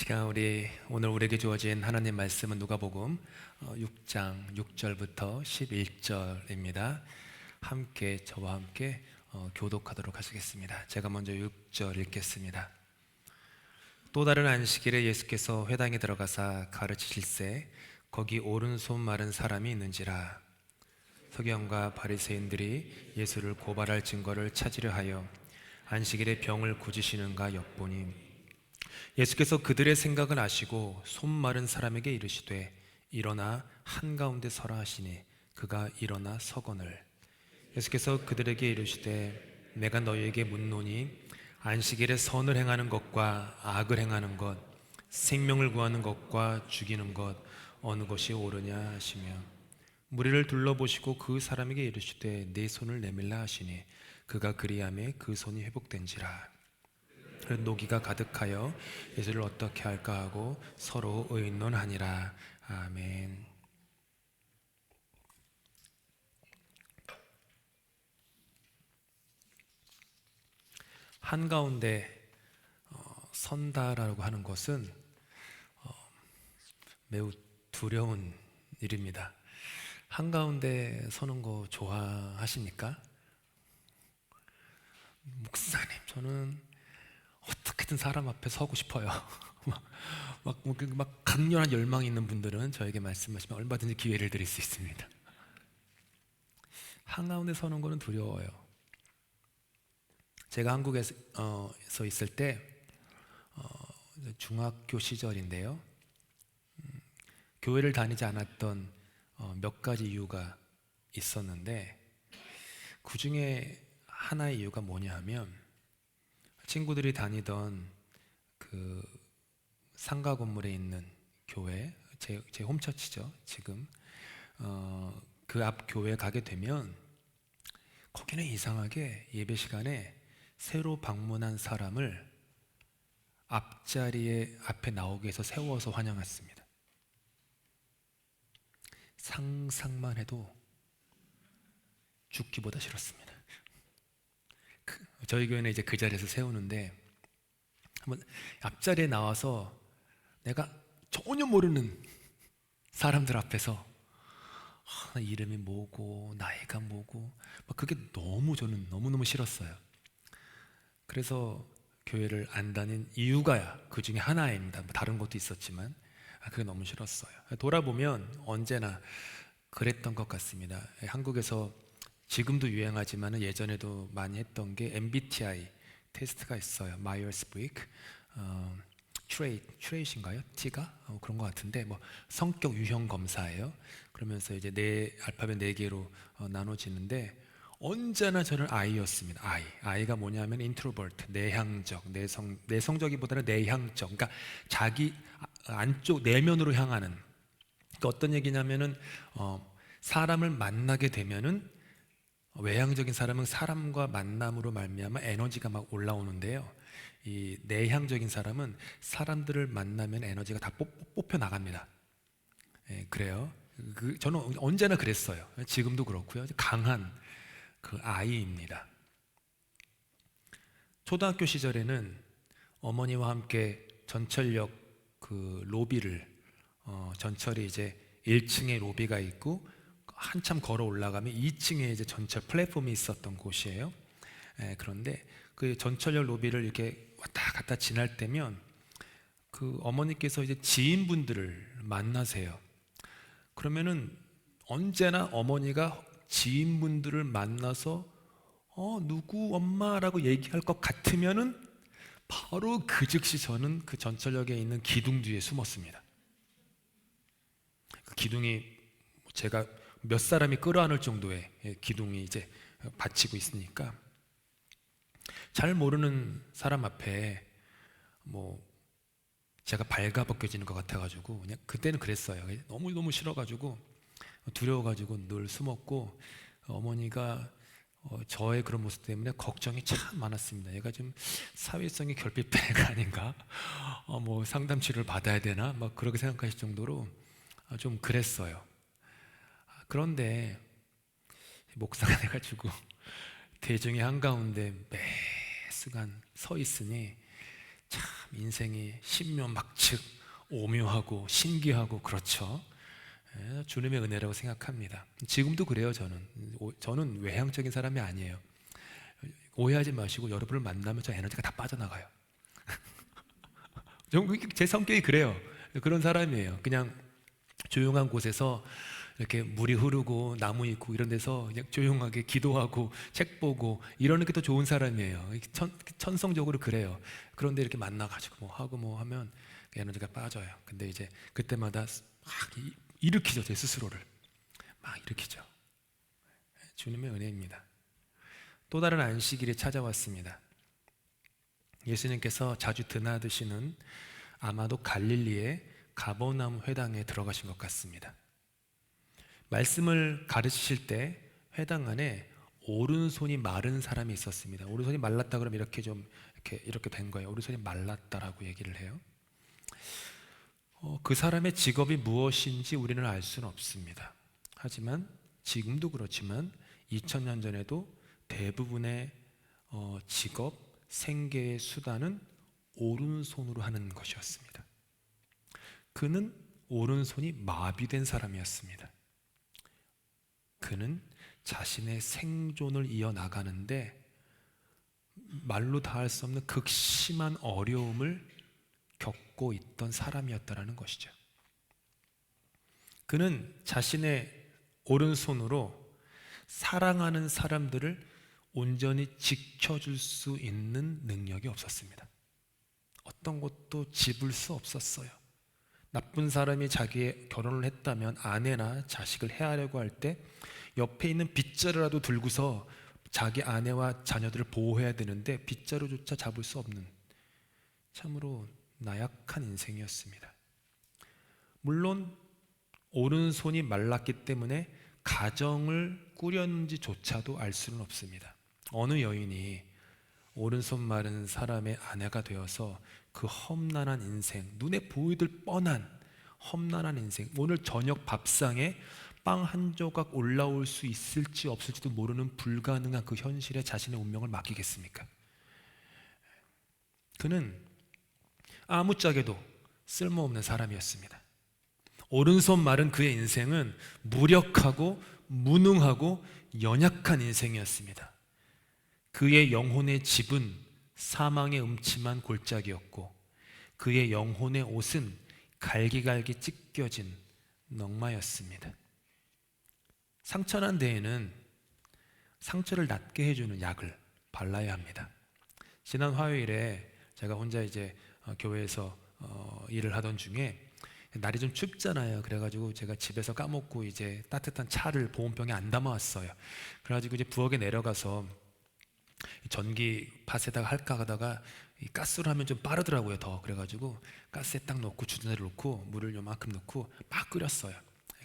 시간 오늘 우리에게 주어진 하나님 말씀은 누가복음 6장 6절부터 11절입니다. 저와 함께 교독하도록 하시겠습니다. 제가 먼저 6절 읽겠습니다. 또 다른 안식일에 예수께서 회당에 들어가사 가르치실세 거기 오른손 마른 사람이 있는지라. 서기관과 바리새인들이 예수를 고발할 증거를 찾으려 하여 안식일에 병을 고치시는가 엿보니 예수께서 그들의 생각을 아시고 손 마른 사람에게 이르시되 일어나 한가운데 서라 하시니 그가 일어나 서거늘. 예수께서 그들에게 이르시되 내가 너희에게 묻노니 안식일에 선을 행하는 것과 악을 행하는 것, 생명을 구하는 것과 죽이는 것 어느 것이 옳으냐 하시며 무리를 둘러보시고 그 사람에게 이르시되 내 손을 내밀라 하시니 그가 그리하매 그 손이 회복된지라. 노기가 가득하여 예수를 어떻게 할까 하고 서로 의논하니라. 아멘. 한가운데 선다라고 하는 것은 매우 두려운 일입니다. 한가운데 서는 거 좋아하십니까? 목사님, 저는 어떻게든 사람 앞에 서고 싶어요. 막 강렬한 열망이 있는 분들은 저에게 말씀하시면 얼마든지 기회를 드릴 수 있습니다. 한가운데 서는 거는 두려워요. 제가 한국에서 있을 때 중학교 시절인데요. 교회를 다니지 않았던 몇 가지 이유가 있었는데 그 중에 하나의 이유가 뭐냐 하면 친구들이 다니던 그 상가 건물에 있는 교회, 제 홈처치죠. 지금 그 앞 교회에 가게 되면 거기는 이상하게 예배 시간에 새로 방문한 사람을 앞에 나오게 해서 세워서 환영했습니다. 상상만 해도 죽기보다 싫었습니다. 저희 교회는 이제 그 자리에서 세우는데 한번 앞자리에 나와서 내가 전혀 모르는 사람들 앞에서 이름이 뭐고 나이가 뭐고 그게 저는 너무너무 싫었어요. 그래서 교회를 안 다닌 이유가 그 중에 하나입니다. 다른 것도 있었지만 그게 너무 싫었어요. 돌아보면 언제나 그랬던 것 같습니다. 한국에서 지금도 유행하지만 예전에도 많이 했던 게 MBTI 테스트가 있어요. 마이어스-브릭 트레이트인가요? T가? 그런 것 같은데 성격 유형 검사예요. 그러면서 이제 알파벳 4개로 나눠지는데 언제나 저는 I였습니다. I가 뭐냐면 인트로버트, 내향적, 내성적이보다는 내향적. 그러니까 자기 안쪽 내면으로 향하는. 그러니까 어떤 얘기냐면은 사람을 만나게 되면은 외향적인 사람은 사람과 만남으로 말미암아 에너지가 막 올라오는데요. 이 내향적인 사람은 사람들을 만나면 에너지가 다 뽑혀 나갑니다. 그래요. 저는 언제나 그랬어요. 지금도 그렇고요. 강한 그 아이입니다. 초등학교 시절에는 어머니와 함께 전철역 그 로비를 전철이 이제 1층에 로비가 있고 한참 걸어 올라가면 2층에 이제 전철 플랫폼이 있었던 곳이에요. 그런데 그 전철역 로비를 이렇게 왔다 갔다 지날 때면 그 어머니께서 이제 지인분들을 만나세요. 그러면은 언제나 어머니가 지인분들을 만나서 누구 엄마라고 얘기할 것 같으면은 바로 그 즉시 저는 그 전철역에 있는 기둥 뒤에 숨었습니다. 그 기둥이 제가 몇 사람이 끌어안을 정도의 기둥이 이제 받치고 있으니까 잘 모르는 사람 앞에 제가 발가벗겨지는 것 같아가지고 그냥 그때는 그랬어요. 너무 싫어가지고 두려워가지고 늘 숨었고 어머니가 저의 그런 모습 때문에 걱정이 참 많았습니다. 얘가 좀 사회성이 결핍된 애가 아닌가? 상담 치료를 받아야 되나? 그렇게 생각하실 정도로 좀 그랬어요. 그런데 목사가 돼가지고 대중의 한가운데 매 순간 서 있으니 참 인생이 신묘막측 오묘하고 신기하고 그렇죠. 주님의 은혜라고 생각합니다. 지금도 그래요. 저는 외향적인 사람이 아니에요. 오해하지 마시고 여러분을 만나면 저 에너지가 다 빠져나가요. 제 성격이 그래요. 그런 사람이에요. 그냥 조용한 곳에서 이렇게 물이 흐르고 나무 있고 이런 데서 그냥 조용하게 기도하고 책 보고 이러는 게 더 좋은 사람이에요. 천성적으로 그래요. 그런데 이렇게 만나가지고 뭐 하고 뭐 하면 에너지가 빠져요. 근데 이제 그때마다 막 일으키죠. 제 스스로를 막 일으키죠. 주님의 은혜입니다. 또 다른 안식일이 찾아왔습니다. 예수님께서 자주 드나드시는 아마도 갈릴리의 가버나움 회당에 들어가신 것 같습니다. 말씀을 가르치실 때 회당 안에 오른손이 마른 사람이 있었습니다. 오른손이 말랐다 그러면 이렇게 된 거예요. 오른손이 말랐다라고 얘기를 해요. 그 사람의 직업이 무엇인지 우리는 알 수는 없습니다. 하지만 지금도 그렇지만 2000년 전에도 대부분의 직업, 생계의 수단은 오른손으로 하는 것이었습니다. 그는 오른손이 마비된 사람이었습니다. 그는 자신의 생존을 이어나가는데 말로 다할 수 없는 극심한 어려움을 겪고 있던 사람이었다라는 것이죠. 그는 자신의 오른손으로 사랑하는 사람들을 온전히 지켜줄 수 있는 능력이 없었습니다. 어떤 것도 집을 수 없었어요. 나쁜 사람이 자기의 결혼을 했다면 아내나 자식을 해하려고 할 때 옆에 있는 빗자루라도 들고서 자기 아내와 자녀들을 보호해야 되는데 빗자루조차 잡을 수 없는 참으로 나약한 인생이었습니다. 물론 오른손이 말랐기 때문에 가정을 꾸렸는지조차도 알 수는 없습니다. 어느 여인이 오른손 마른 사람의 아내가 되어서 그 험난한 인생, 눈에 보이들 뻔한 험난한 인생, 오늘 저녁 밥상에 빵 한 조각 올라올 수 있을지 없을지도 모르는 불가능한 그 현실에 자신의 운명을 맡기겠습니까? 그는 아무짝에도 쓸모없는 사람이었습니다. 오른손 마른 그의 인생은 무력하고 무능하고 연약한 인생이었습니다. 그의 영혼의 집은 사망의 음침한 골짜기였고 그의 영혼의 옷은 갈기갈기 찢겨진 넝마였습니다. 상처난 데에는 상처를 낫게 해주는 약을 발라야 합니다. 지난 화요일에 제가 혼자 이제 교회에서 일을 하던 중에 날이 좀 춥잖아요. 그래가지고 제가 집에서 까먹고 이제 따뜻한 차를 보온병에 안 담아왔어요. 그래가지고 이제 부엌에 내려가서 전기팟에다가 할까 하다가 이 가스로 하면 좀 빠르더라고요. 더 그래가지고 가스에 딱 넣고 주전자를 넣고 물을 요만큼 넣고 막 끓였어요.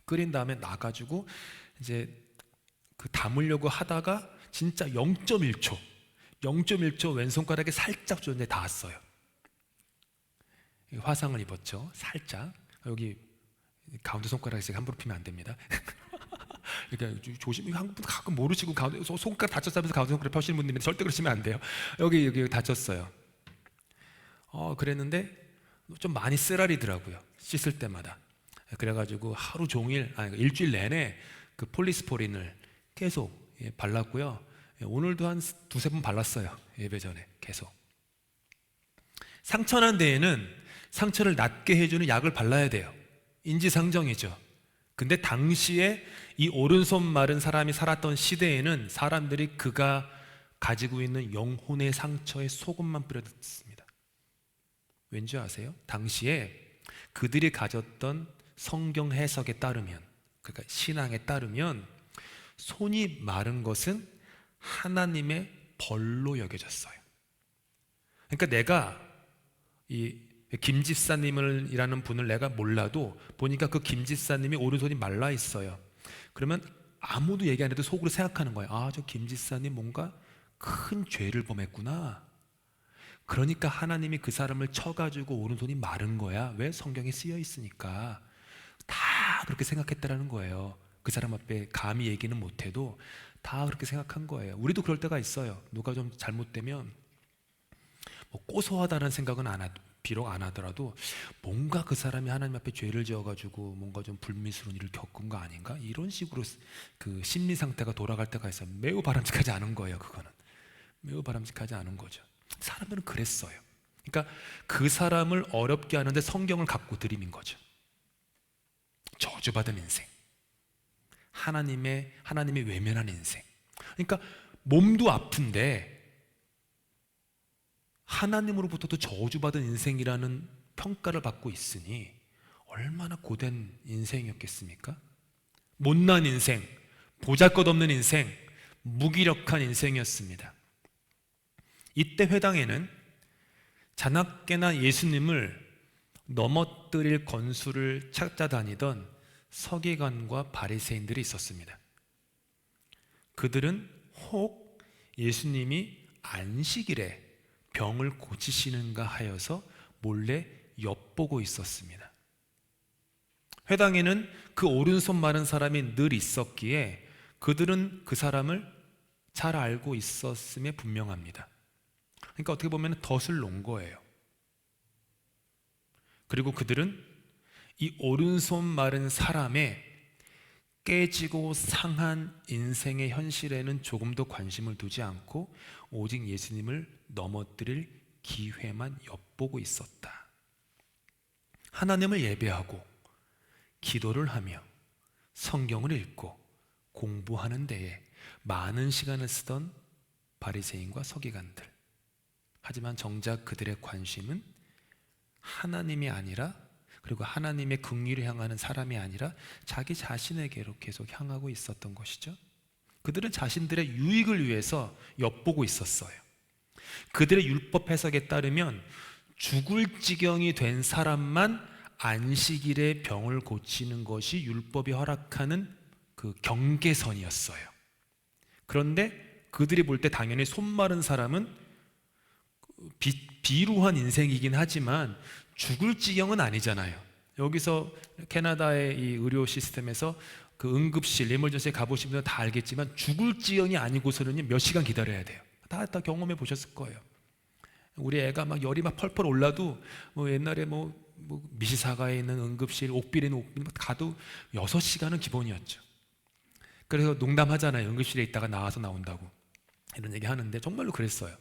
끓인 다음에 놔가지고 이제 그 담으려고 하다가 진짜 0.1초 왼손가락에 살짝 주전자에 닿았어요. 화상을 입었죠. 살짝. 여기 가운데 손가락에 함부로 피면 안 됩니다. 그러니까 조심히 한분 가끔 모르시고 가운데 손가락 다쳤다면서 가운데 손가락 펴시는 분들이 절대 그러시면 안 돼요. 여기 다쳤어요. 그랬는데 좀 많이 쓰라리더라고요. 씻을 때마다. 그래가지고 하루 종일 일주일 내내 그 폴리스포린을 계속 발랐고요. 오늘도 한 두세 번 발랐어요. 예배 전에 계속. 상처난 데에는 상처를 낫게 해주는 약을 발라야 돼요. 인지상정이죠. 근데 당시에 이 오른손 마른 사람이 살았던 시대에는 사람들이 그가 가지고 있는 영혼의 상처에 소금만 뿌려댔습니다. 왠지 아세요? 당시에 그들이 가졌던 성경 해석에 따르면, 그러니까 신앙에 따르면 손이 마른 것은 하나님의 벌로 여겨졌어요. 그러니까 내가 이 김 집사님이라는 분을 내가 몰라도 보니까 그 김 집사님이 오른손이 말라 있어요. 그러면 아무도 얘기 안 해도 속으로 생각하는 거예요. 저 김 집사님 뭔가 큰 죄를 범했구나. 그러니까 하나님이 그 사람을 쳐가지고 오른손이 마른 거야. 왜? 성경에 쓰여 있으니까. 다 그렇게 생각했다라는 거예요. 그 사람 앞에 감히 얘기는 못해도 다 그렇게 생각한 거예요. 우리도 그럴 때가 있어요. 누가 좀 잘못되면 고소하다는 생각은 안 해도 비록 안 하더라도 뭔가 그 사람이 하나님 앞에 죄를 지어가지고 뭔가 좀 불미스러운 일을 겪은 거 아닌가? 이런 식으로 그 심리 상태가 돌아갈 때가 있어요. 매우 바람직하지 않은 거예요. 그거는 매우 바람직하지 않은 거죠. 사람들은 그랬어요. 그러니까 그 사람을 어렵게 하는데 성경을 갖고 들이민 거죠. 저주받은 인생, 하나님의 외면한 인생. 그러니까 몸도 아픈데 하나님으로부터도 저주받은 인생이라는 평가를 받고 있으니 얼마나 고된 인생이었겠습니까? 못난 인생, 보잘것없는 인생, 무기력한 인생이었습니다. 이때 회당에는 자나깨나 예수님을 넘어뜨릴 건수를 찾아다니던 서기관과 바리새인들이 있었습니다. 그들은 혹 예수님이 안식일에 병을 고치시는가 하여서 몰래 엿보고 있었습니다. 회당에는 그 오른손 마른 사람이 늘 있었기에 그들은 그 사람을 잘 알고 있었음에 분명합니다. 그러니까 어떻게 보면 덫을 놓은 거예요. 그리고 그들은 이 오른손 마른 사람의 깨지고 상한 인생의 현실에는 조금도 관심을 두지 않고 오직 예수님을 넘어뜨릴 기회만 엿보고 있었다. 하나님을 예배하고 기도를 하며 성경을 읽고 공부하는 데에 많은 시간을 쓰던 바리새인과 서기관들. 하지만 정작 그들의 관심은 하나님이 아니라, 그리고 하나님의 긍휼을 향하는 사람이 아니라 자기 자신에게로 계속 향하고 있었던 것이죠. 그들은 자신들의 유익을 위해서 엿보고 있었어요. 그들의 율법 해석에 따르면 죽을 지경이 된 사람만 안식일에 병을 고치는 것이 율법이 허락하는 그 경계선이었어요. 그런데 그들이 볼 때 당연히 손 마른 사람은 비루한 인생이긴 하지만 죽을 지경은 아니잖아요. 여기서 캐나다의 이 의료 시스템에서 그 응급실, 에머전시에 가보신 분들은 다 알겠지만 죽을 지경이 아니고서는 몇 시간 기다려야 돼요. 다 경험해 보셨을 거예요. 우리 애가 막 열이 막 펄펄 올라도 뭐 옛날에 뭐 미시사가에 있는 응급실, 옥빌에 있는 옥빌 가도 6시간은 기본이었죠. 그래서 농담하잖아요. 응급실에 있다가 나온다고 이런 얘기 하는데 정말로 그랬어요.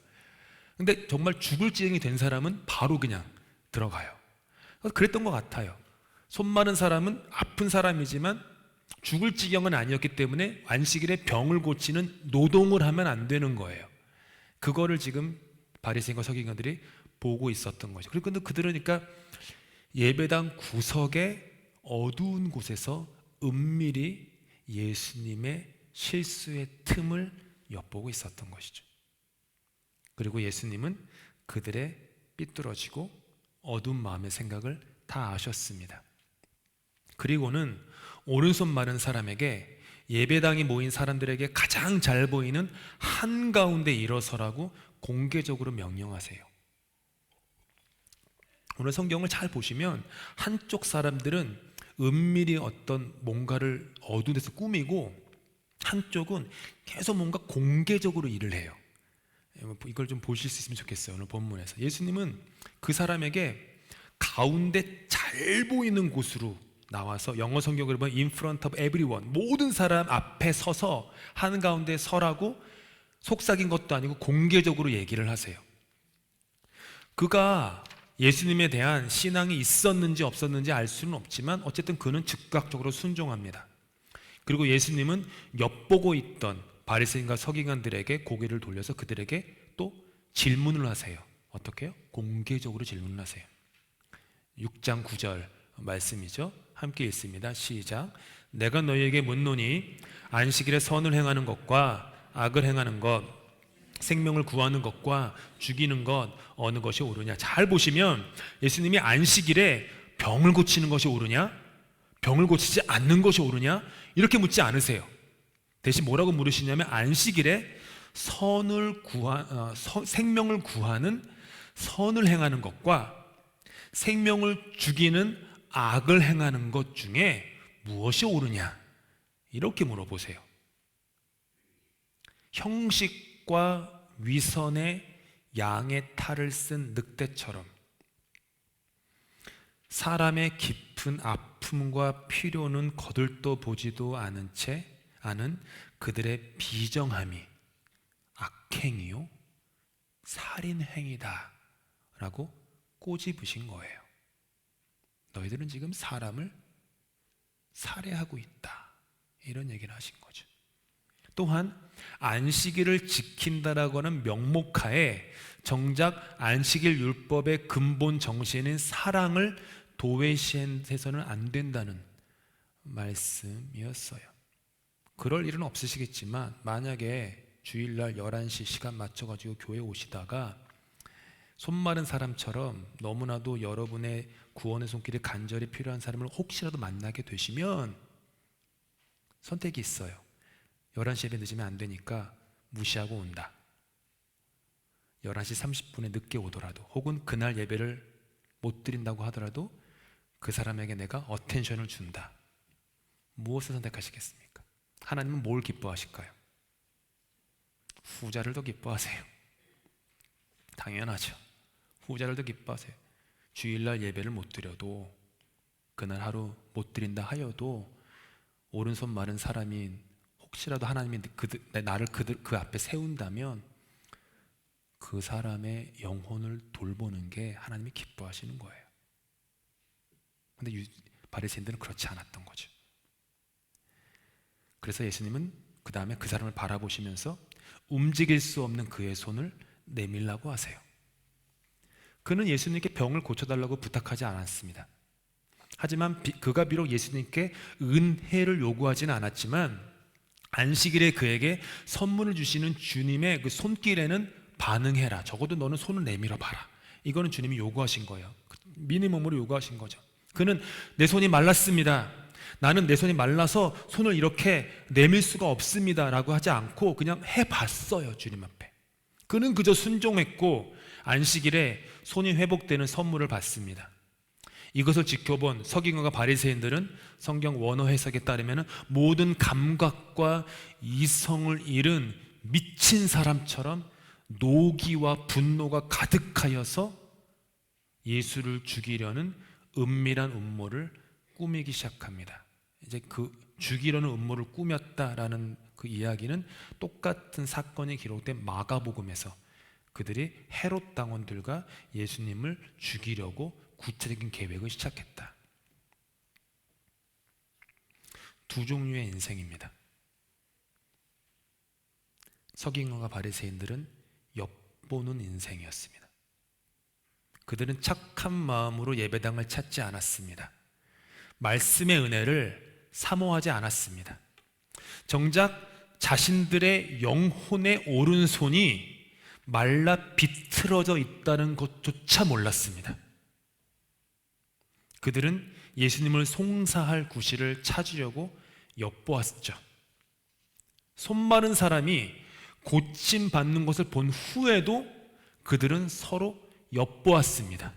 근데 정말 죽을 지경이 된 사람은 바로 그냥 들어가요. 그랬던 것 같아요. 손 마른 사람은 아픈 사람이지만 죽을 지경은 아니었기 때문에 안식일에 병을 고치는 노동을 하면 안 되는 거예요. 그거를 지금 바리새인과 서기관들이 보고 있었던 거죠. 그리고 그들은 그러니까 예배당 구석의 어두운 곳에서 은밀히 예수님의 실수의 틈을 엿보고 있었던 것이죠. 그리고 예수님은 그들의 삐뚤어지고 어두운 마음의 생각을 다 아셨습니다. 그리고는 오른손 마른 사람에게 예배당에 모인 사람들에게 가장 잘 보이는 한가운데 일어서라고 공개적으로 명령하세요. 오늘 성경을 잘 보시면 한쪽 사람들은 은밀히 어떤 뭔가를 어두운 데서 꾸미고 한쪽은 계속 뭔가 공개적으로 일을 해요. 이걸 좀 보실 수 있으면 좋겠어요. 오늘 본문에서 예수님은 그 사람에게 가운데 잘 보이는 곳으로 나와서, 영어 성경을 보면 in front of everyone, 모든 사람 앞에 서서 한가운데 서라고 속삭인 것도 아니고 공개적으로 얘기를 하세요. 그가 예수님에 대한 신앙이 있었는지 없었는지 알 수는 없지만 어쨌든 그는 즉각적으로 순종합니다. 그리고 예수님은 엿보고 있던 바리새인과 서기관들에게 고개를 돌려서 그들에게 또 질문을 하세요. 어떻게 해요? 공개적으로 질문을 하세요. 6장 9절 말씀이죠. 함께 읽습니다. 시작. 내가 너희에게 묻노니 안식일에 선을 행하는 것과 악을 행하는 것, 생명을 구하는 것과 죽이는 것 어느 것이 옳으냐. 잘 보시면 예수님이 안식일에 병을 고치는 것이 옳으냐, 병을 고치지 않는 것이 옳으냐 이렇게 묻지 않으세요. 대신 뭐라고 물으시냐면 안식일에 생명을 구하는 선을 행하는 것과 생명을 죽이는 악을 행하는 것 중에 무엇이 옳으냐 이렇게 물어보세요. 형식과 위선의 양의 탈을 쓴 늑대처럼 사람의 깊은 아픔과 필요는 거들떠 보지도 않은 채 아는 그들의 비정함이 악행이요 살인행위다 라고 꼬집으신 거예요. 너희들은 지금 사람을 살해하고 있다, 이런 얘기를 하신 거죠. 또한 안식일을 지킨다라고 하는 명목하에 정작 안식일 율법의 근본 정신인 사랑을 도외시해서는 안 된다는 말씀이었어요. 그럴 일은 없으시겠지만 만약에 주일날 11시 시간 맞춰가지고 교회 오시다가 손 마른 사람처럼 너무나도 여러분의 구원의 손길이 간절히 필요한 사람을 혹시라도 만나게 되시면 선택이 있어요. 11시 예배 늦으면 안 되니까 무시하고 온다. 11시 30분에 늦게 오더라도, 혹은 그날 예배를 못 드린다고 하더라도 그 사람에게 내가 어텐션을 준다. 무엇을 선택하시겠습니까? 하나님은 뭘 기뻐하실까요? 후자를 더 기뻐하세요. 당연하죠. 후자를 더 기뻐하세요. 주일날 예배를 못 드려도, 그날 하루 못 드린다 하여도 오른손 마른 사람이 혹시라도 하나님이 나를 그 앞에 세운다면 그 사람의 영혼을 돌보는 게 하나님이 기뻐하시는 거예요. 그런데 바리새인들은 그렇지 않았던 거죠. 그래서 예수님은 그 다음에 그 사람을 바라보시면서 움직일 수 없는 그의 손을 내밀라고 하세요. 그는 예수님께 병을 고쳐달라고 부탁하지 않았습니다. 하지만 그가 비록 예수님께 은혜를 요구하지는 않았지만 안식일에 그에게 선물을 주시는 주님의 그 손길에는 반응해라. 적어도 너는 손을 내밀어 봐라. 이거는 주님이 요구하신 거예요. 미니멈으로 요구하신 거죠. 그는 내 손이 말랐습니다, 나는 내 손이 말라서 손을 이렇게 내밀 수가 없습니다 라고 하지 않고 그냥 해봤어요. 주님 앞에 그는 그저 순종했고 안식일에 손이 회복되는 선물을 받습니다. 이것을 지켜본 서기관과 바리새인들은 성경 원어 해석에 따르면 모든 감각과 이성을 잃은 미친 사람처럼 노기와 분노가 가득하여서 예수를 죽이려는 은밀한 음모를 꾸미기 시작합니다. 이제 그 죽이려는 음모를 꾸몄다라는 그 이야기는 똑같은 사건이 기록된 마가복음에서 그들이 헤롯 당원들과 예수님을 죽이려고 구체적인 계획을 시작했다. 두 종류의 인생입니다. 서기관과 바리새인들은 엿보는 인생이었습니다. 그들은 착한 마음으로 예배당을 찾지 않았습니다. 말씀의 은혜를 사모하지 않았습니다. 정작 자신들의 영혼의 오른손이 말라 비틀어져 있다는 것조차 몰랐습니다. 그들은 예수님을 송사할 구실을 찾으려고 엿보았죠. 손 마른 사람이 고침 받는 것을 본 후에도 그들은 서로 엿보았습니다.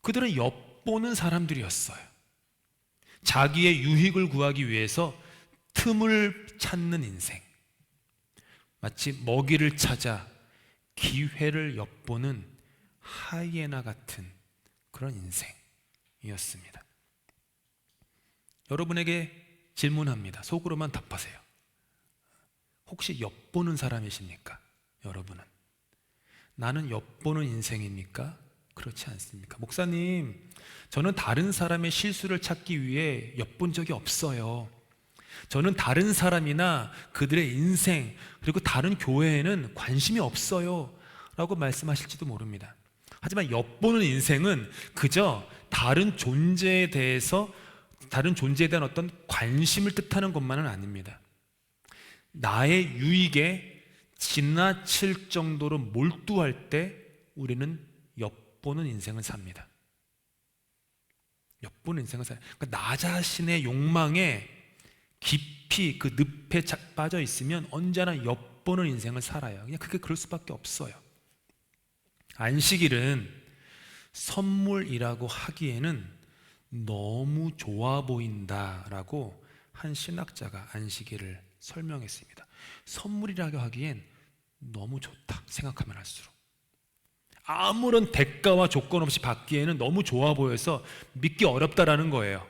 그들은 엿보는 사람들이었어요. 자기의 유익을 구하기 위해서 틈을 찾는 인생, 마치 먹이를 찾아 기회를 엿보는 하이에나 같은 그런 인생이었습니다. 여러분에게 질문합니다. 속으로만 답하세요. 혹시 엿보는 사람이십니까? 여러분은 나는 엿보는 인생입니까? 그렇지 않습니까? 목사님, 저는 다른 사람의 실수를 찾기 위해 엿본 적이 없어요. 저는 다른 사람이나 그들의 인생 그리고 다른 교회에는 관심이 없어요 라고 말씀하실지도 모릅니다. 하지만 엿보는 인생은 그저 다른 존재에 대한 어떤 관심을 뜻하는 것만은 아닙니다. 나의 유익에 지나칠 정도로 몰두할 때 우리는 엿보는 인생을 삽니다. 엿보는 인생을 살아요. 그러니까 나 자신의 욕망에 깊이 그 늪에 빠져 있으면 언제나 엿보는 인생을 살아요. 그냥 그럴 수밖에 없어요. 안식일은 선물이라고 하기에는 너무 좋아 보인다라고 한 신학자가 안식일을 설명했습니다. 선물이라고 하기엔 너무 좋다, 생각하면 할수록. 아무런 대가와 조건 없이 받기에는 너무 좋아 보여서 믿기 어렵다라는 거예요.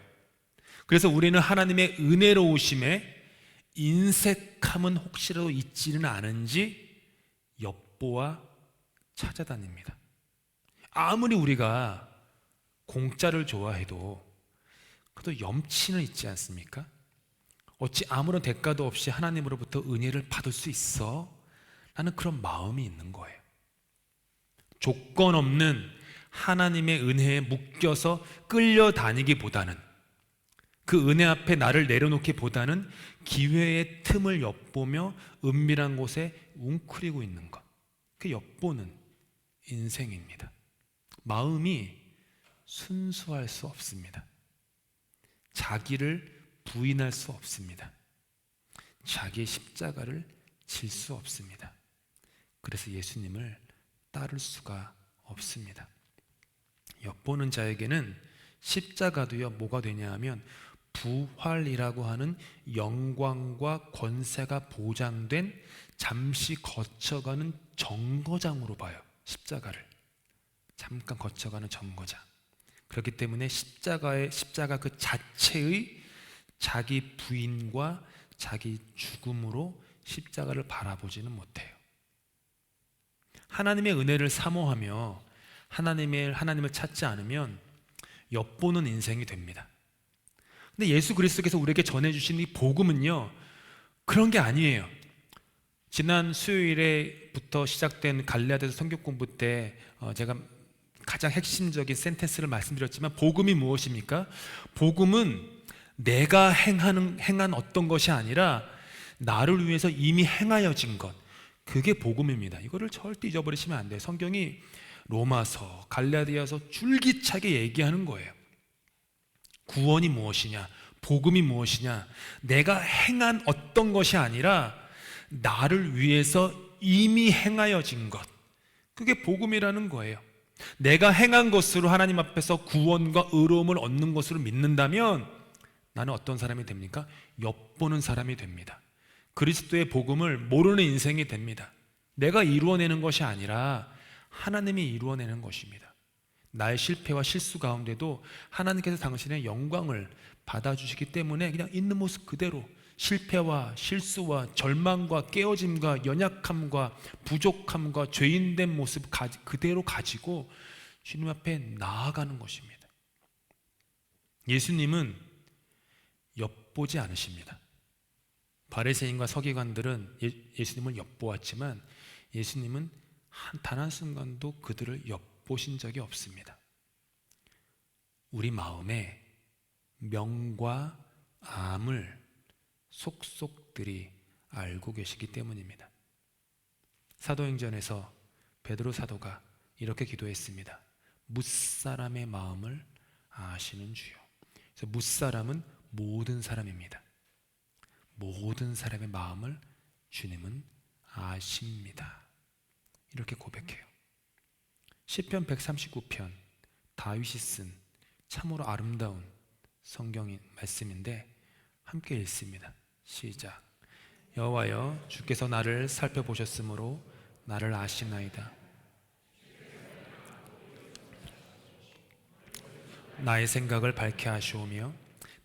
그래서 우리는 하나님의 은혜로우심에 인색함은 혹시라도 있지는 않은지 엿보아 찾아다닙니다. 아무리 우리가 공짜를 좋아해도 그래도 염치는 있지 않습니까? 어찌 아무런 대가도 없이 하나님으로부터 은혜를 받을 수 있어? 라는 그런 마음이 있는 거예요. 조건 없는 하나님의 은혜에 묶여서 끌려다니기보다는, 그 은혜 앞에 나를 내려놓기보다는 기회의 틈을 엿보며 은밀한 곳에 웅크리고 있는 것, 그 엿보는 인생입니다. 마음이 순수할 수 없습니다. 자기를 부인할 수 없습니다. 자기의 십자가를 질 수 없습니다. 그래서 예수님을 따를 수가 없습니다. 엿보는 자에게는 십자가도요, 뭐가 되냐 하면 부활이라고 하는 영광과 권세가 보장된 잠시 거쳐가는 정거장으로 봐요. 십자가를 잠깐 거쳐가는 정거장. 그렇기 때문에 십자가 그 자체의 자기 부인과 자기 죽음으로 십자가를 바라보지는 못해요. 하나님의 은혜를 사모하며 하나님을 찾지 않으면 엿보는 인생이 됩니다. 근데 예수 그리스도께서 우리에게 전해주신 이 복음은요, 그런 게 아니에요. 지난 수요일에부터 시작된 갈라디아서 성경 공부 때 제가 가장 핵심적인 센텐스를 말씀드렸지만, 복음이 무엇입니까? 복음은 내가 행한 어떤 것이 아니라 나를 위해서 이미 행하여진 것, 그게 복음입니다. 이거를 절대 잊어버리시면 안 돼요. 성경이 로마서, 갈라디아서 줄기차게 얘기하는 거예요. 구원이 무엇이냐, 복음이 무엇이냐, 내가 행한 어떤 것이 아니라 나를 위해서 이미 행하여진 것, 그게 복음이라는 거예요. 내가 행한 것으로 하나님 앞에서 구원과 의로움을 얻는 것으로 믿는다면 나는 어떤 사람이 됩니까? 엿보는 사람이 됩니다. 그리스도의 복음을 모르는 인생이 됩니다. 내가 이루어내는 것이 아니라 하나님이 이루어내는 것입니다. 나의 실패와 실수 가운데도 하나님께서 당신의 영광을 받아주시기 때문에 그냥 있는 모습 그대로 실패와 실수와 절망과 깨어짐과 연약함과 부족함과 죄인된 모습 그대로 가지고 주님 앞에 나아가는 것입니다. 예수님은 엿보지 않으십니다. 바리새인과 서기관들은 예수님을 엿보았지만 예수님은 단 한순간도 그들을 엿보신 적이 없습니다. 우리 마음에 명과 암을 속속들이 알고 계시기 때문입니다. 사도행전에서 베드로 사도가 이렇게 기도했습니다. 뭇사람의 마음을 아시는 주여. 그래서 뭇사람은 모든 사람입니다. 모든 사람의 마음을 주님은 아십니다. 이렇게 고백해요. 시편 139편, 다윗이 쓴 참으로 아름다운 성경인 말씀인데 함께 읽습니다. 시작. 여호와여, 주께서 나를 살펴보셨으므로 나를 아시나이다. 나의 생각을 밝게 하시오며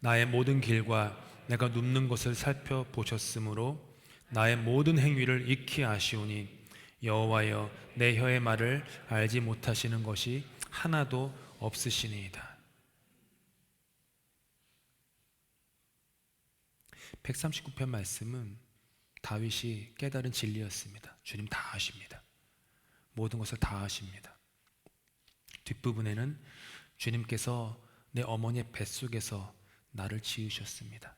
나의 모든 길과 내가 눕는 것을 살펴보셨으므로 나의 모든 행위를 익히 아시오니 여호와여, 내 혀의 말을 알지 못하시는 것이 하나도 없으시니이다. 139편 말씀은 다윗이 깨달은 진리였습니다. 주님 다 아십니다. 모든 것을 다 아십니다. 뒷부분에는 주님께서 내 어머니의 뱃속에서 나를 지으셨습니다.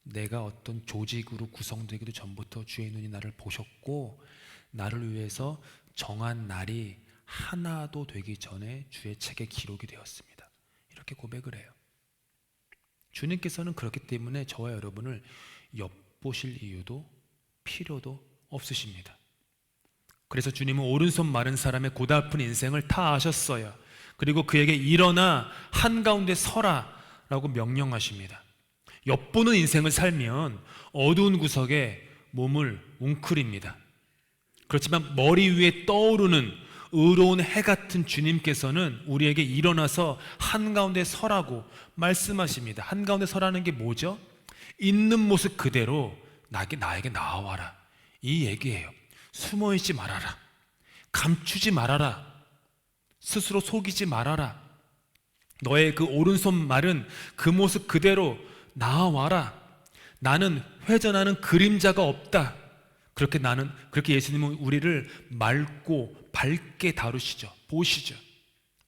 내가 어떤 조직으로 구성되기도 전부터 주의 눈이 나를 보셨고 나를 위해서 정한 날이 하나도 되기 전에 주의 책에 기록이 되었습니다. 이렇게 고백을 해요. 주님께서는 그렇기 때문에 저와 여러분을 엿보실 이유도 필요도 없으십니다. 그래서 주님은 오른손 마른 사람의 고달픈 인생을 다 아셨어요. 그리고 그에게 일어나 한가운데 서라 라고 명령하십니다. 엿보는 인생을 살면 어두운 구석에 몸을 웅크립니다. 그렇지만 머리 위에 떠오르는 의로운 해 같은 주님께서는 우리에게 일어나서 한가운데 서라고 말씀하십니다. 한가운데 서라는 게 뭐죠? 있는 모습 그대로 나에게 나와라, 이 얘기예요. 숨어있지 말아라, 감추지 말아라, 스스로 속이지 말아라. 너의 그 오른손 말은 그 모습 그대로 나와라. 나는 회전하는 그림자가 없다. 그렇게 예수님은 우리를 맑고 밝게 다루시죠. 보시죠.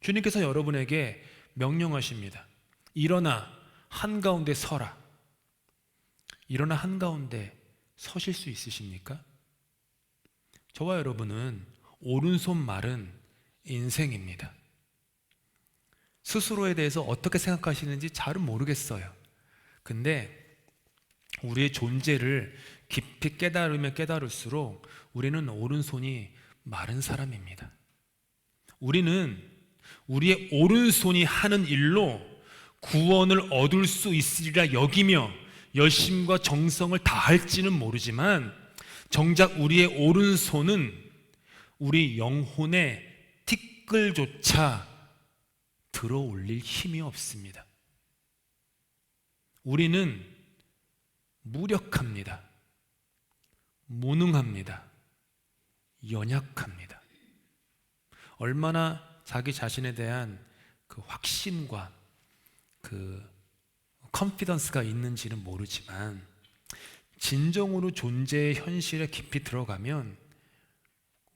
주님께서 여러분에게 명령하십니다. 일어나 한가운데 서라. 일어나 한가운데 서실 수 있으십니까? 저와 여러분은 오른손 말은 인생입니다. 스스로에 대해서 어떻게 생각하시는지 잘은 모르겠어요. 근데 우리의 존재를 깊이 깨달으면 깨달을수록 우리는 오른손이 마른 사람입니다. 우리는 우리의 오른손이 하는 일로 구원을 얻을 수 있으리라 여기며 열심과 정성을 다할지는 모르지만 정작 우리의 오른손은 우리 영혼의 티끌조차 들어 올릴 힘이 없습니다. 우리는 무력합니다. 무능합니다. 연약합니다. 얼마나 자기 자신에 대한 그 확신과 그 컨피던스가 있는지는 모르지만 진정으로 존재의 현실에 깊이 들어가면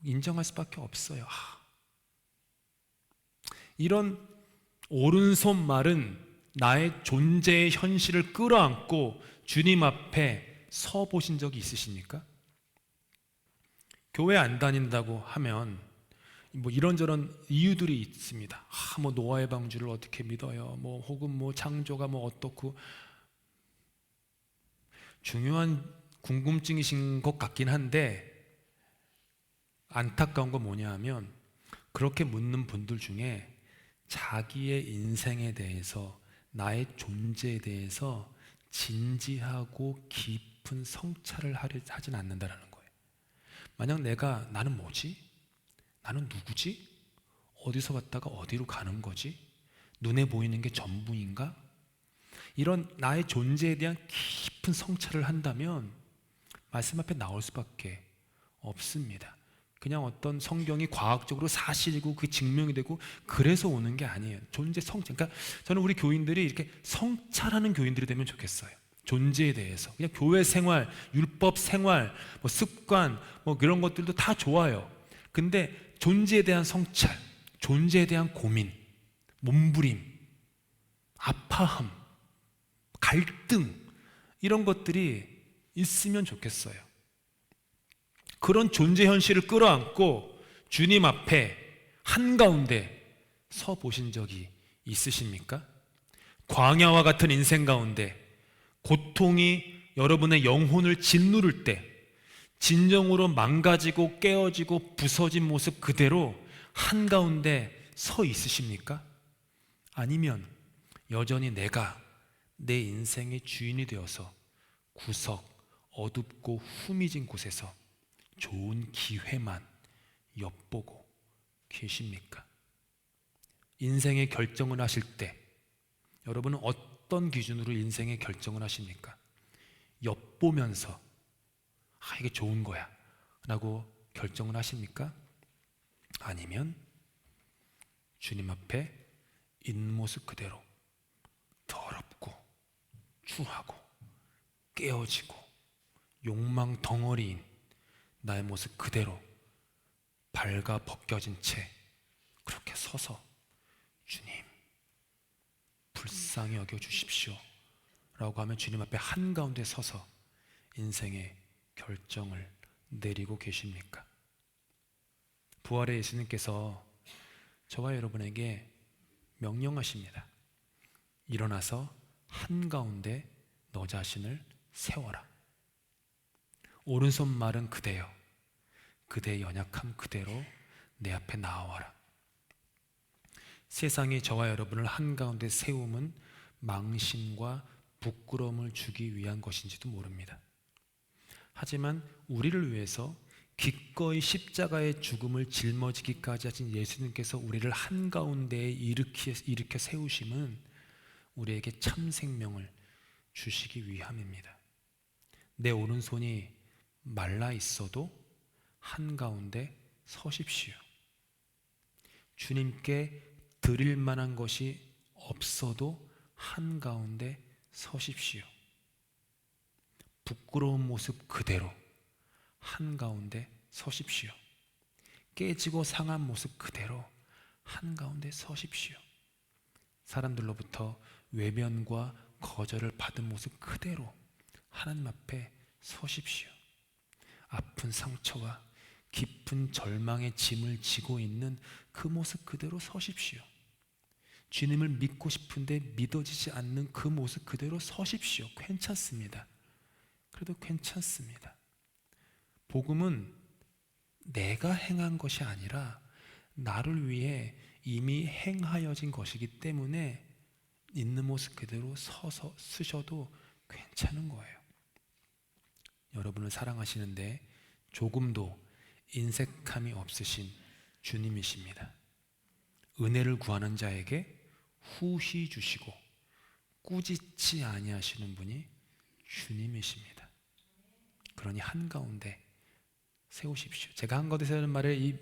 인정할 수밖에 없어요. 이런 오른손 말은 나의 존재의 현실을 끌어안고 주님 앞에 서 보신 적이 있으십니까? 교회 안 다닌다고 하면 뭐 이런저런 이유들이 있습니다. 뭐 노아의 방주를 어떻게 믿어요? 뭐 혹은 뭐 창조가 뭐 어떻고. 중요한 궁금증이신 것 같긴 한데 안타까운 건 뭐냐 하면 그렇게 묻는 분들 중에 자기의 인생에 대해서, 나의 존재에 대해서 진지하고 깊은 성찰을 하진 않는다는 거예요. 만약 나는 뭐지? 나는 누구지? 어디서 왔다가 어디로 가는 거지? 눈에 보이는 게 전부인가? 이런 나의 존재에 대한 깊은 성찰을 한다면 말씀 앞에 나올 수밖에 없습니다. 그냥 어떤 성경이 과학적으로 사실이고 그게 증명이 되고 그래서 오는 게 아니에요. 존재 성찰. 그러니까 저는 우리 교인들이 이렇게 성찰하는 교인들이 되면 좋겠어요. 존재에 대해서. 그냥 교회 생활, 율법 생활, 뭐 습관, 뭐 그런 것들도 다 좋아요. 근데 존재에 대한 성찰, 존재에 대한 고민, 몸부림, 아파함, 갈등, 이런 것들이 있으면 좋겠어요. 그런 존재 현실을 끌어안고 주님 앞에 한가운데 서 보신 적이 있으십니까? 광야와 같은 인생 가운데 고통이 여러분의 영혼을 짓누를 때 진정으로 망가지고 깨어지고 부서진 모습 그대로 한가운데 서 있으십니까? 아니면 여전히 내가 내 인생의 주인이 되어서 구석, 어둡고 후미진 곳에서 좋은 기회만 엿보고 계십니까? 인생의 결정을 하실 때 여러분은 어떤 기준으로 인생의 결정을 하십니까? 엿보면서 이게 좋은 거야 라고 결정을 하십니까? 아니면 주님 앞에 있는 모습 그대로 더럽고 추하고 깨어지고 욕망 덩어리인 나의 모습 그대로 발가 벗겨진 채 그렇게 서서 주님 불쌍히 여겨주십시오 라고 하면 주님 앞에 한가운데 서서 인생의 결정을 내리고 계십니까? 부활의 예수님께서 저와 여러분에게 명령하십니다. 일어나서 한가운데 너 자신을 세워라. 오른손 말은 그대여 그대의 연약함 그대로 내 앞에 나와라. 세상이 저와 여러분을 한가운데 세움은 망신과 부끄러움을 주기 위한 것인지도 모릅니다. 하지만 우리를 위해서 기꺼이 십자가의 죽음을 짊어지기까지 하신 예수님께서 우리를 한가운데에 일으켜 세우심은 우리에게 참 생명을 주시기 위함입니다. 내 오른손이 말라 있어도 한가운데 서십시오. 주님께 드릴 만한 것이 없어도 한가운데 서십시오. 부끄러운 모습 그대로 한가운데 서십시오. 깨지고 상한 모습 그대로 한가운데 서십시오. 사람들로부터 외면과 거절을 받은 모습 그대로 하나님 앞에 서십시오. 아픈 상처와 깊은 절망의 짐을 지고 있는 그 모습 그대로 서십시오. 주님을 믿고 싶은데 믿어지지 않는 그 모습 그대로 서십시오. 괜찮습니다. 그래도 괜찮습니다. 복음은 내가 행한 것이 아니라 나를 위해 이미 행하여진 것이기 때문에 있는 모습 그대로 서서 쓰셔도 괜찮은 거예요. 여러분을 사랑하시는데 조금도 인색함이 없으신 주님이십니다. 은혜를 구하는 자에게 후히 주시고 꾸짖지 아니하시는 분이 주님이십니다. 그러니 한가운데 세우십시오. 제가 한가운데 세우는 말에 이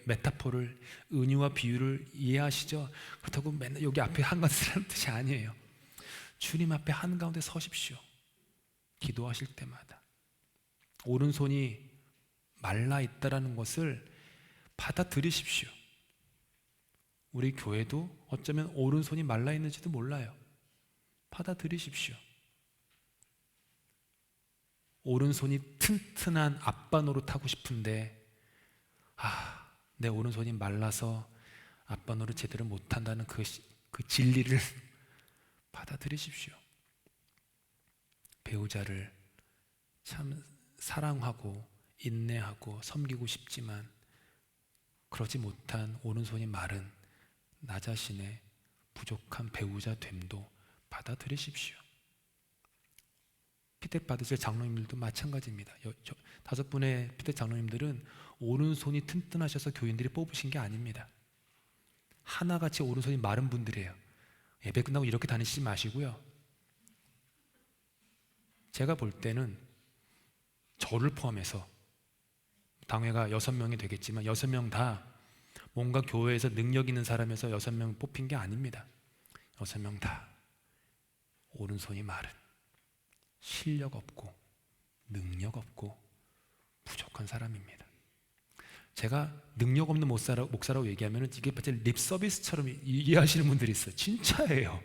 메타포를, 은유와 비유를 이해하시죠? 그렇다고 맨날 여기 앞에 한가운데 서라는 뜻이 아니에요. 주님 앞에 한가운데 서십시오. 기도하실 때마다 오른손이 말라 있다라는 것을 받아들이십시오. 우리 교회도 어쩌면 오른손이 말라 있는지도 몰라요. 받아들이십시오. 오른손이 튼튼한 아빠 노릇하고 싶은데 내 오른손이 말라서 아빠 노릇 제대로 못한다는 그 진리를 받아들이십시오. 배우자를 참 사랑하고 인내하고 섬기고 싶지만 그러지 못한 오른손이 마른 나 자신의 부족한 배우자 됨도 받아들이십시오. 피택 받으실 장로님들도 마찬가지입니다. 5분의 피택 장로님들은 오른손이 튼튼하셔서 교인들이 뽑으신 게 아닙니다. 하나같이 오른손이 마른 분들이에요. 예배 끝나고 이렇게 다니시지 마시고요. 제가 볼 때는 저를 포함해서 당회가 6명이 되겠지만 6명 다 뭔가 교회에서 능력 있는 사람에서 6명 뽑힌 게 아닙니다. 6명 다 오른손이 마른, 실력 없고 능력 없고 부족한 사람입니다. 제가 능력 없는 목사라고 얘기하면 이게 립 서비스처럼 이해하시는 분들이 있어요. 진짜예요.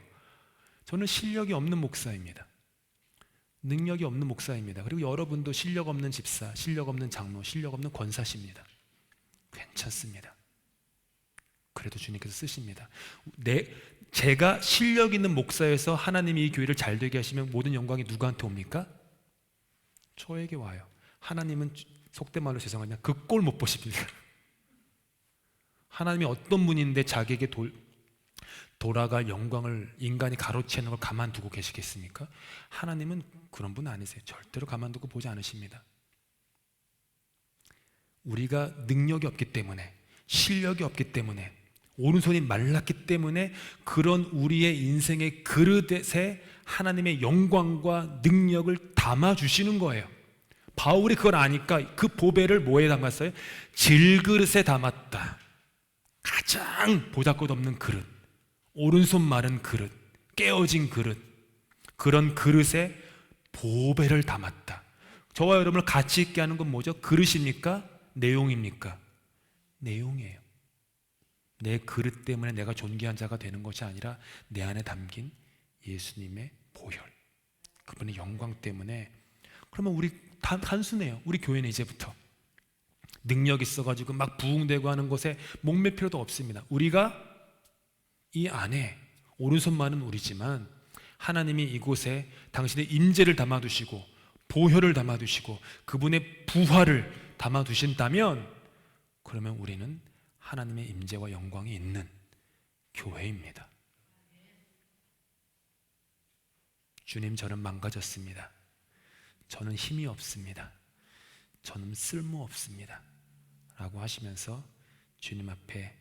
저는 실력이 없는 목사입니다. 능력이 없는 목사입니다. 그리고 여러분도 실력 없는 집사, 실력 없는 장로, 실력 없는 권사십니다. 괜찮습니다. 그래도 주님께서 쓰십니다. 제가 실력 있는 목사여서 하나님이 이 교회를 잘 되게 하시면 모든 영광이 누구한테 옵니까? 저에게 와요. 하나님은 속된 말로 죄송하지만 그 꼴 못 보십니다. 하나님이 어떤 분인데 자기에게 돌아갈 영광을 인간이 가로채는 걸 가만두고 계시겠습니까? 하나님은 그런 분 아니세요. 절대로 가만두고 보지 않으십니다. 우리가 능력이 없기 때문에, 실력이 없기 때문에, 오른손이 말랐기 때문에 그런 우리의 인생의 그릇에 하나님의 영광과 능력을 담아주시는 거예요. 바울이 그걸 아니까 그 보배를 뭐에 담았어요? 질그릇에 담았다. 가장 보잘것없는 그릇, 오른손 마른 그릇, 깨어진 그릇, 그런 그릇에 보배를 담았다. 저와 여러분을 가치 있게 하는 건 뭐죠? 그릇입니까? 내용입니까? 내용이에요. 내 그릇 때문에 내가 존귀한 자가 되는 것이 아니라 내 안에 담긴 예수님의 보혈, 그분의 영광 때문에. 그러면 우리 단순해요. 우리 교회는 이제부터 능력 있어가지고 막 부흥되고 하는 것에 목맬 필요도 없습니다. 우리가 이 안에 오른손만은 우리지만 하나님이 이곳에 당신의 임재를 담아두시고 보혈을 담아두시고 그분의 부활을 담아두신다면 그러면 우리는 하나님의 임재와 영광이 있는 교회입니다. 주님, 저는 망가졌습니다. 저는 힘이 없습니다. 저는 쓸모없습니다 라고 하시면서 주님 앞에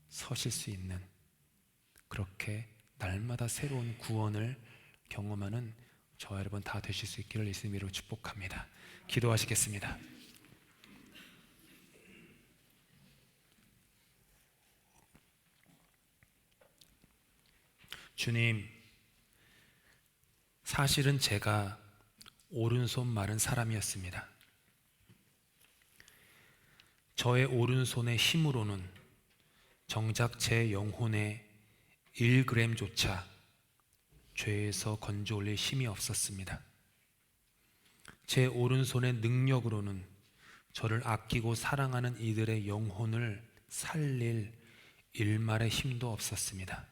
서실 수 있는, 그렇게 날마다 새로운 구원을 경험하는 저와 여러분 다 되실 수 있기를 예수님 이름으로 축복합니다. 기도하시겠습니다. 주님, 사실은 제가 오른손 마른 사람이었습니다. 저의 오른손의 힘으로는 정작 제 영혼의 1g조차 죄에서 건져 올릴 힘이 없었습니다. 제 오른손의 능력으로는 저를 아끼고 사랑하는 이들의 영혼을 살릴 일말의 힘도 없었습니다.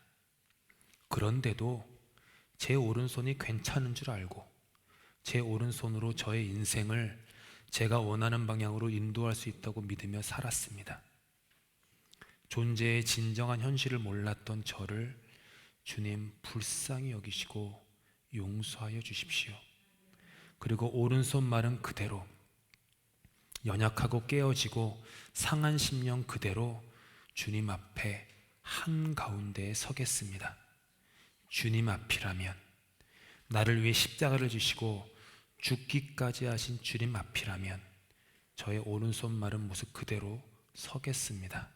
그런데도 제 오른손이 괜찮은 줄 알고 제 오른손으로 저의 인생을 제가 원하는 방향으로 인도할 수 있다고 믿으며 살았습니다. 존재의 진정한 현실을 몰랐던 저를 주님 불쌍히 여기시고 용서하여 주십시오. 그리고 오른손 마른 그대로, 연약하고 깨어지고 상한 심령 그대로 주님 앞에 한가운데에 서겠습니다. 주님 앞이라면, 나를 위해 십자가를 지시고 죽기까지 하신 주님 앞이라면 저의 오른손 마른 모습 그대로 서겠습니다.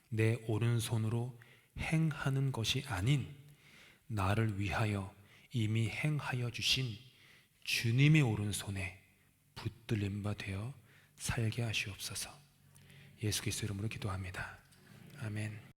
내 오른손으로 행하는 것이 아닌 나를 위하여 이미 행하여 주신 주님의 오른손에 붙들림 바 되어 살게 하시옵소서. 예수 그리스도 이름으로 기도합니다. 아멘.